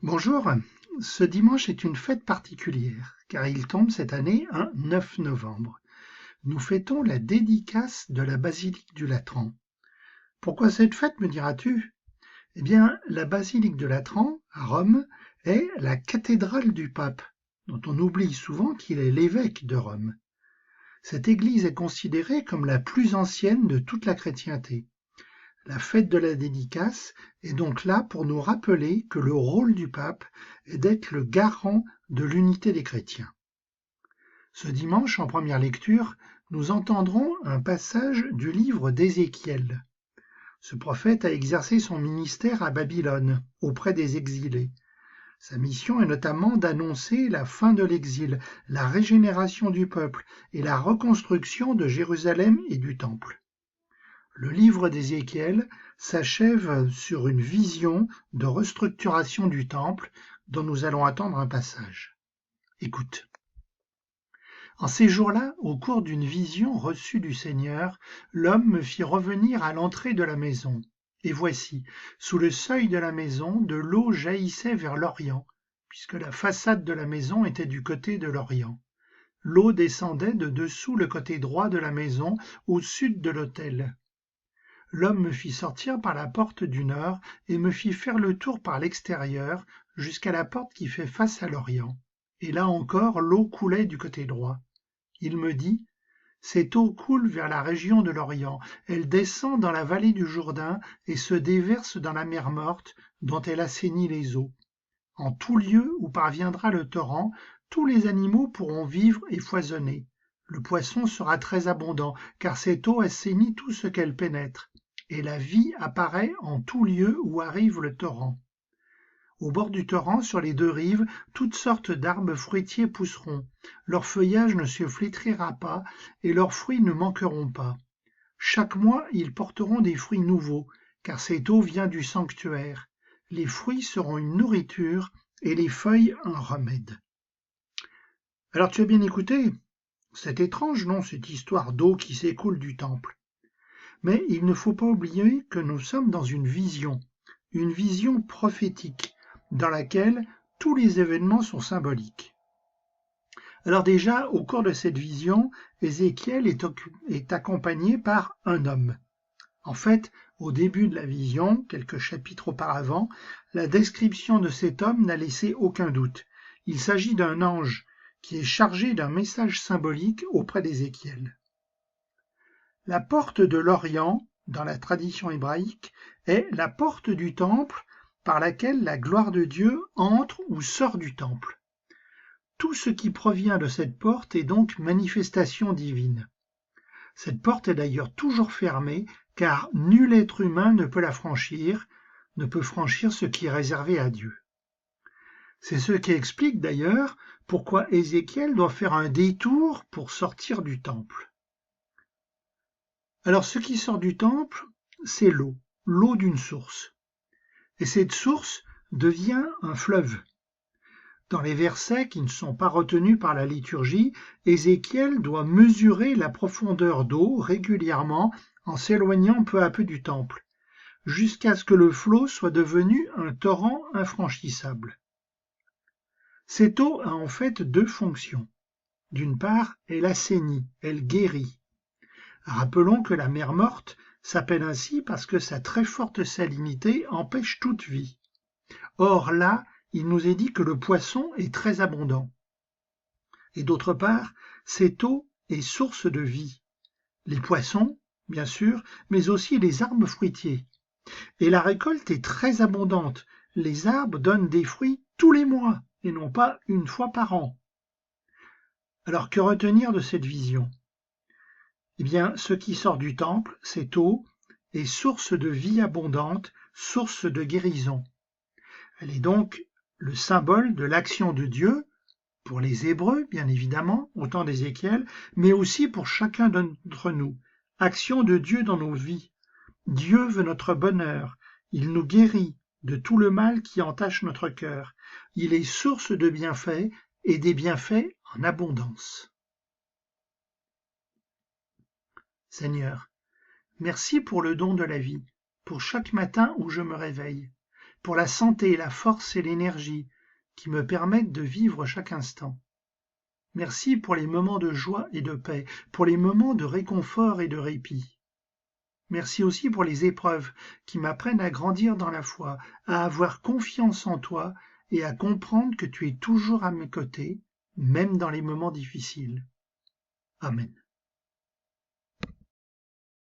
Bonjour, ce dimanche est une fête particulière, car il tombe cette année un 9 novembre. Nous fêtons la dédicace de la basilique du Latran. Pourquoi cette fête, me diras-tu? Eh bien, la basilique de Latran, à Rome, est la cathédrale du pape, dont on oublie souvent qu'il est l'évêque de Rome. Cette église est considérée comme la plus ancienne de toute la chrétienté. La fête de la dédicace est donc là pour nous rappeler que le rôle du pape est d'être le garant de l'unité des chrétiens. Ce dimanche, en première lecture, nous entendrons un passage du livre d'Ézéchiel. Ce prophète a exercé son ministère à Babylone, auprès des exilés. Sa mission est notamment d'annoncer la fin de l'exil, la régénération du peuple et la reconstruction de Jérusalem et du Temple. Le livre d'Ézéchiel s'achève sur une vision de restructuration du temple dont nous allons attendre un passage. Écoute. En ces jours-là, au cours d'une vision reçue du Seigneur, l'homme me fit revenir à l'entrée de la maison. Et voici, sous le seuil de la maison, de l'eau jaillissait vers l'Orient, puisque la façade de la maison était du côté de l'Orient. L'eau descendait de dessous le côté droit de la maison, au sud de l'autel. L'homme me fit sortir par la porte du nord et me fit faire le tour par l'extérieur jusqu'à la porte qui fait face à l'Orient. Et là encore, l'eau coulait du côté droit. Il me dit, cette eau coule vers la région de l'Orient, elle descend dans la vallée du Jourdain et se déverse dans la mer Morte, dont elle assainit les eaux. En tout lieu où parviendra le torrent, tous les animaux pourront vivre et foisonner. Le poisson sera très abondant, car cette eau assainit tout ce qu'elle pénètre. Et la vie apparaît en tout lieu où arrive le torrent. Au bord du torrent, sur les deux rives, toutes sortes d'arbres fruitiers pousseront. Leur feuillage ne se flétrira pas, et leurs fruits ne manqueront pas. Chaque mois, ils porteront des fruits nouveaux, car cette eau vient du sanctuaire. Les fruits seront une nourriture, et les feuilles un remède. Alors tu as bien écouté? C'est étrange, non, cette histoire d'eau qui s'écoule du temple. Mais il ne faut pas oublier que nous sommes dans une vision prophétique, dans laquelle tous les événements sont symboliques. Alors déjà, au cours de cette vision, Ézéchiel est accompagné par un homme. En fait, au début de la vision, quelques chapitres auparavant, la description de cet homme n'a laissé aucun doute. Il s'agit d'un ange qui est chargé d'un message symbolique auprès d'Ézéchiel. La porte de l'Orient, dans la tradition hébraïque, est la porte du temple par laquelle la gloire de Dieu entre ou sort du temple. Tout ce qui provient de cette porte est donc manifestation divine. Cette porte est d'ailleurs toujours fermée, car nul être humain ne peut la franchir, ne peut franchir ce qui est réservé à Dieu. C'est ce qui explique d'ailleurs pourquoi Ézéchiel doit faire un détour pour sortir du temple. Alors ce qui sort du temple, c'est l'eau d'une source. Et cette source devient un fleuve. Dans les versets qui ne sont pas retenus par la liturgie, Ézéchiel doit mesurer la profondeur d'eau régulièrement en s'éloignant peu à peu du temple, jusqu'à ce que le flot soit devenu un torrent infranchissable. Cette eau a en fait deux fonctions. D'une part, elle assainit, elle guérit. Rappelons que la mer Morte s'appelle ainsi parce que sa très forte salinité empêche toute vie. Or là, il nous est dit que le poisson est très abondant. Et d'autre part, cette eau est source de vie. Les poissons, bien sûr, mais aussi les arbres fruitiers. Et la récolte est très abondante. Les arbres donnent des fruits tous les mois et non pas une fois par an. Alors que retenir de cette vision? Eh bien, ce qui sort du temple, cette eau, est source de vie abondante, source de guérison. Elle est donc le symbole de l'action de Dieu, pour les Hébreux, bien évidemment, au temps d'Ézéchiel, mais aussi pour chacun d'entre nous. Action de Dieu dans nos vies. Dieu veut notre bonheur. Il nous guérit de tout le mal qui entache notre cœur. Il est source de bienfaits et des bienfaits en abondance. Seigneur, merci pour le don de la vie, pour chaque matin où je me réveille. pour la santé, la force et l'énergie qui me permettent de vivre chaque instant. Merci pour les moments de joie et de paix, pour les moments de réconfort et de répit. Merci aussi pour les épreuves qui m'apprennent à grandir dans la foi, à avoir confiance en toi et à comprendre que tu es toujours à mes côtés, même dans les moments difficiles. Amen.